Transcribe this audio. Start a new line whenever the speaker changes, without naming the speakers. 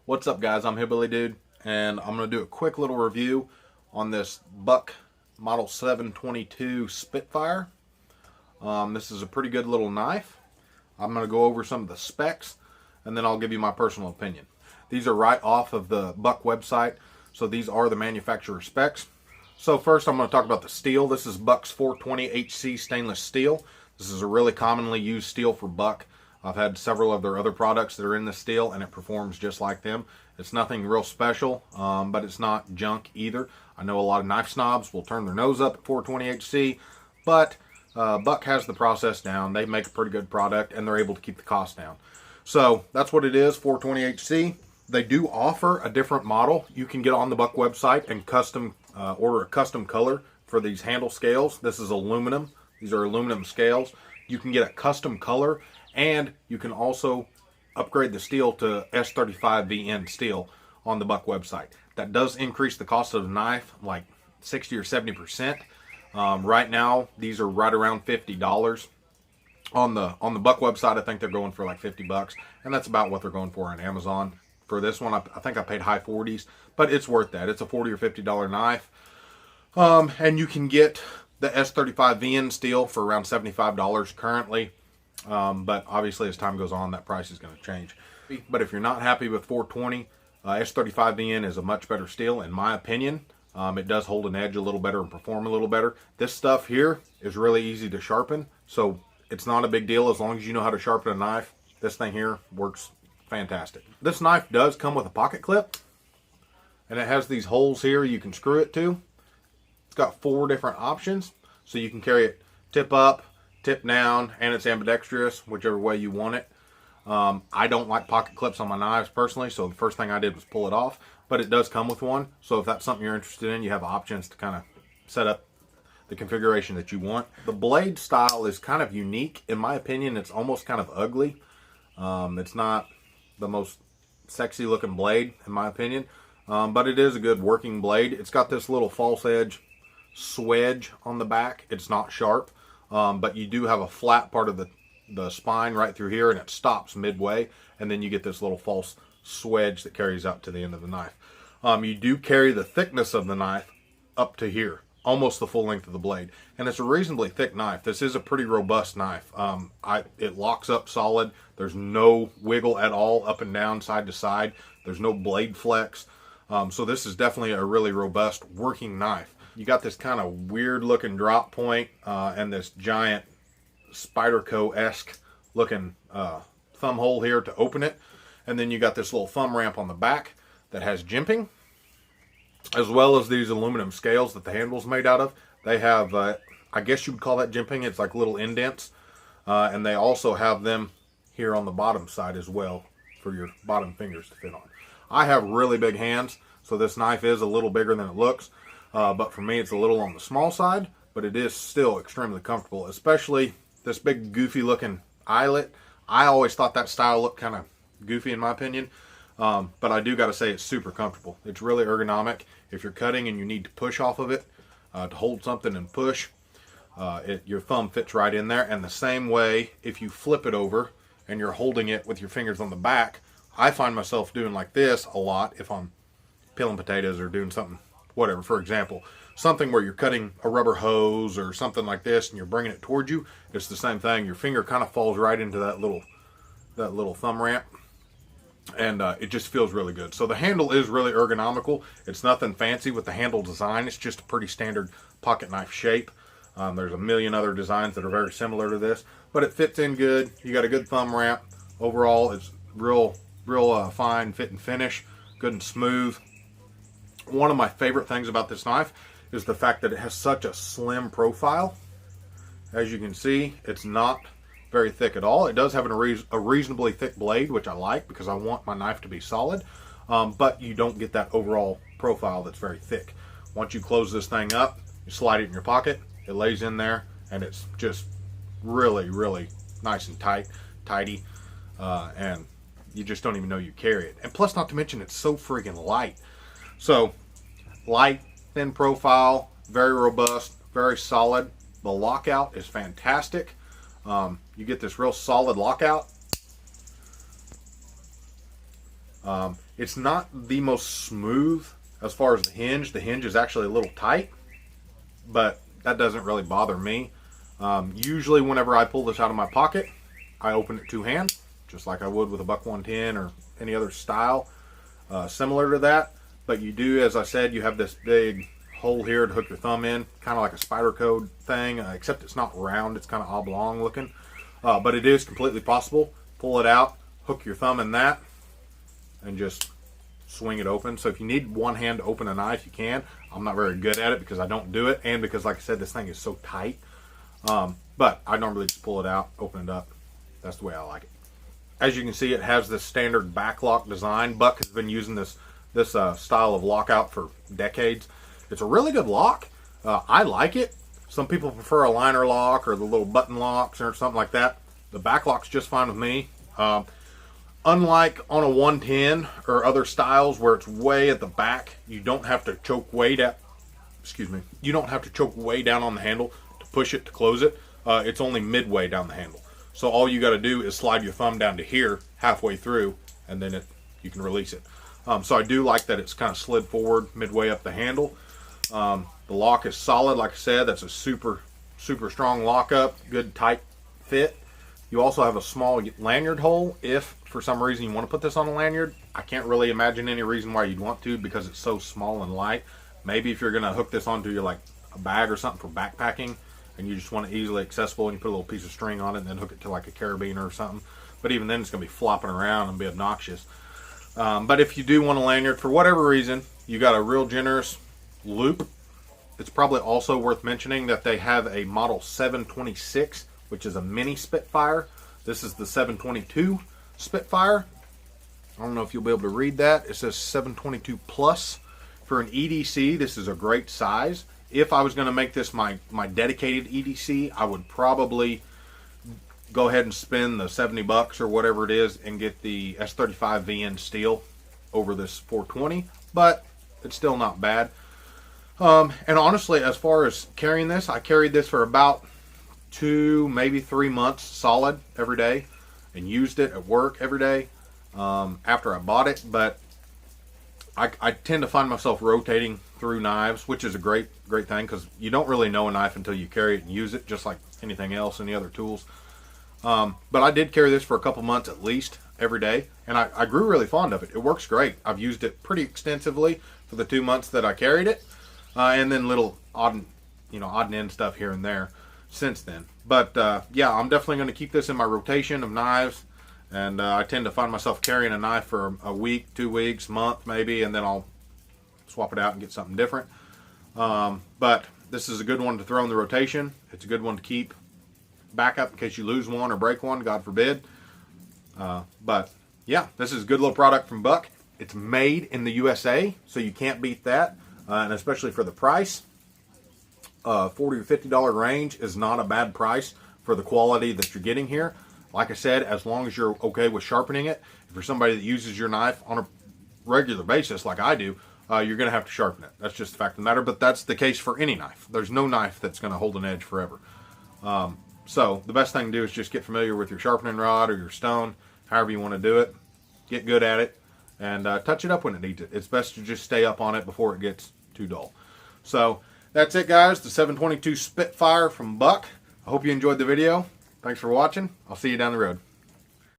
What's up, guys? I'm Hillbilly Dude, and I'm going to do a quick little review on this Buck Model 722 Spitfire. This is a pretty good little knife. I'm going to go over some of the specs, and then I'll give you my personal opinion. These are right off of the Buck website, so these are the manufacturer specs. So first I'm going to talk about the steel. This is Buck's 420HC stainless steel. This is a really commonly used steel for Buck. I've had several of their other products that are in this steel, and it performs just like them. It's nothing real special, but it's not junk either. I know a lot of knife snobs will turn their nose up at 420HC, but Buck has the process down. They make a pretty good product, and they're able to keep the cost down. So that's what it is, 420HC. They do offer a different model. You can get on the Buck website and order a custom color for these handle scales. This is aluminum. These are aluminum scales. You can get a custom color, and you can also upgrade the steel to S35VN steel on the Buck website. That does increase the cost of the knife like 60 or 70%. Right now, these are right around $50. On the Buck website, I think they're going for like 50 bucks, and that's about what they're going for on Amazon. For this one, I think I paid high 40s, but it's worth that. It's a $40 or $50 knife. And you can get the S35VN steel for around $75 currently. But obviously as time goes on, that price is going to change. But if you're not happy with 420, S35VN is a much better steel in my opinion. It does hold an edge a little better and perform a little better. This stuff here is really easy to sharpen, so it's not a big deal as long as you know how to sharpen a knife. This thing here works fantastic. This knife does come with a pocket clip, and it has these holes here you can screw it to. It's got 4 different options, so you can carry it tip up, tip down, and it's ambidextrous, whichever way you want it. I don't like pocket clips on my knives personally, so the first thing I did was pull it off, but it does come with one. So if that's something you're interested in, you have options to kind of set up the configuration that you want. The blade style is kind of unique. In my opinion, it's almost kind of ugly. It's not the most sexy looking blade, in my opinion, but it is a good working blade. It's got this little false edge swedge on the back. It's not sharp. But you do have a flat part of the spine right through here, and it stops midway, and then you get this little false swedge that carries out to the end of the knife. You do carry the thickness of the knife up to here, almost the full length of the blade, and it's a reasonably thick knife. This is a pretty robust knife. It locks up solid. There's no wiggle at all up and down, side to side. There's no blade flex. So this is definitely a really robust working knife. You got this kind of weird looking drop point and this giant Spyderco-esque looking thumb hole here to open it. And then you got this little thumb ramp on the back that has jimping, as well as these aluminum scales that the handle's made out of. They have, I guess you would call that jimping. It's like little indents. And they also have them here on the bottom side as well for your bottom fingers to fit on. I have really big hands, so this knife is a little bigger than it looks. But for me, it's a little on the small side, but it is still extremely comfortable, especially this big goofy looking eyelet. I always thought that style looked kind of goofy in my opinion, but I do got to say it's super comfortable. It's really ergonomic. If you're cutting and you need to push off of it to hold something and push, your thumb fits right in there. And the same way, if you flip it over and you're holding it with your fingers on the back, I find myself doing like this a lot if I'm peeling potatoes or doing something, whatever. For example, something where you're cutting a rubber hose or something like this and you're bringing it towards you, it's the same thing. Your finger kind of falls right into that little thumb ramp, and it just feels really good. So the handle is really ergonomical. It's nothing fancy with the handle design. It's just a pretty standard pocket knife shape. There's a million other designs that are very similar to this, but it fits in good. You got a good thumb ramp. Overall, it's real fine fit and finish, good and smooth. One of my favorite things about this knife is the fact that it has such a slim profile. As you can see, it's not very thick at all. It does have a reasonably thick blade, which I like because I want my knife to be solid, but you don't get that overall profile that's very thick. Once you close this thing up, you slide it in your pocket, it lays in there, and it's just really, really nice and tidy, and you just don't even know you carry it. And plus, not to mention, it's so friggin' light. So, light, thin profile, very robust, very solid. The lockout is fantastic. You get this real solid lockout. It's not the most smooth as far as the hinge. The hinge is actually a little tight, but that doesn't really bother me. Usually whenever I pull this out of my pocket, I open it two hands, just like I would with a Buck 110 or any other style similar to that. But you do, as I said, you have this big hole here to hook your thumb in, kind of like a spider code thing, except it's not round, it's kind of oblong looking. But it is completely possible. Pull it out, hook your thumb in that, and just swing it open. So if you need one hand to open a knife, you can. I'm not very good at it because I don't do it, and because, like I said, this thing is so tight. But I normally just pull it out, open it up. That's the way I like it. As you can see, it has this standard backlock design. Buck has been using this style of lockout for decades. It's a really good lock. I like it. Some people prefer a liner lock or the little button locks or something like that. The backlock's just fine with me. Unlike on a 110 or other styles where it's way at the back, you don't have to choke way down. Excuse me. You don't have to choke way down on the handle to push it to close it. It's only midway down the handle. So all you got to do is slide your thumb down to here halfway through, and then you can release it. So I do like that it's kind of slid forward midway up the handle. The lock is solid, like I said. That's a super strong lockup, good tight fit. You also have a small lanyard hole if for some reason you want to put this on a lanyard. I can't really imagine any reason why you'd want to because it's so small and light. Maybe if you're going to hook this onto your like a bag or something for backpacking and you just want it easily accessible and you put a little piece of string on it and then hook it to like a carabiner or something. But even then it's going to be flopping around and be obnoxious. But if you do want a lanyard for whatever reason, you got a real generous loop. It's probably also worth mentioning that they have a model 726, which is a mini Spitfire. This is the 722 Spitfire. I don't know if you'll be able to read that. It says 722 plus. For an EDC, this is a great size. If I was going to make this my dedicated EDC, I would probably go ahead and spend the 70 bucks or whatever it is and get the S35 VN steel over this 420, but it's still not bad. And honestly, as far as carrying this, I carried this for about 2, maybe 3 months solid every day and used it at work every day after I bought it. But I tend to find myself rotating through knives, which is a great thing because you don't really know a knife until you carry it and use it, just like anything else, any other tools. But I did carry this for a couple months at least every day, and I grew really fond of it. It works great. I've used it pretty extensively for the 2 months that I carried it, and then little odd and end stuff here and there since then. But yeah, I'm definitely going to keep this in my rotation of knives, and I tend to find myself carrying a knife for a week, 2 weeks, month maybe, and then I'll swap it out and get something different. But this is a good one to throw in the rotation. It's a good one to keep backup in case you lose one or break one, God forbid. But yeah, this is a good little product from Buck. It's made in the USA, so you can't beat that, and especially for the price. $40 or $50 range is not a bad price for the quality that you're getting here. Like I said, as long as you're okay with sharpening it. If you're somebody that uses your knife on a regular basis like I do, you're going to have to sharpen it. That's just the fact of the matter, but that's the case for any knife. There's no knife that's going to hold an edge forever. So the best thing to do is just get familiar with your sharpening rod or your stone, however you want to do it. Get good at it, and touch it up when it needs it. It's best to just stay up on it before it gets too dull. So that's it, guys. The 722 Spitfire from Buck. I hope you enjoyed the video. Thanks for watching. I'll see you down the road.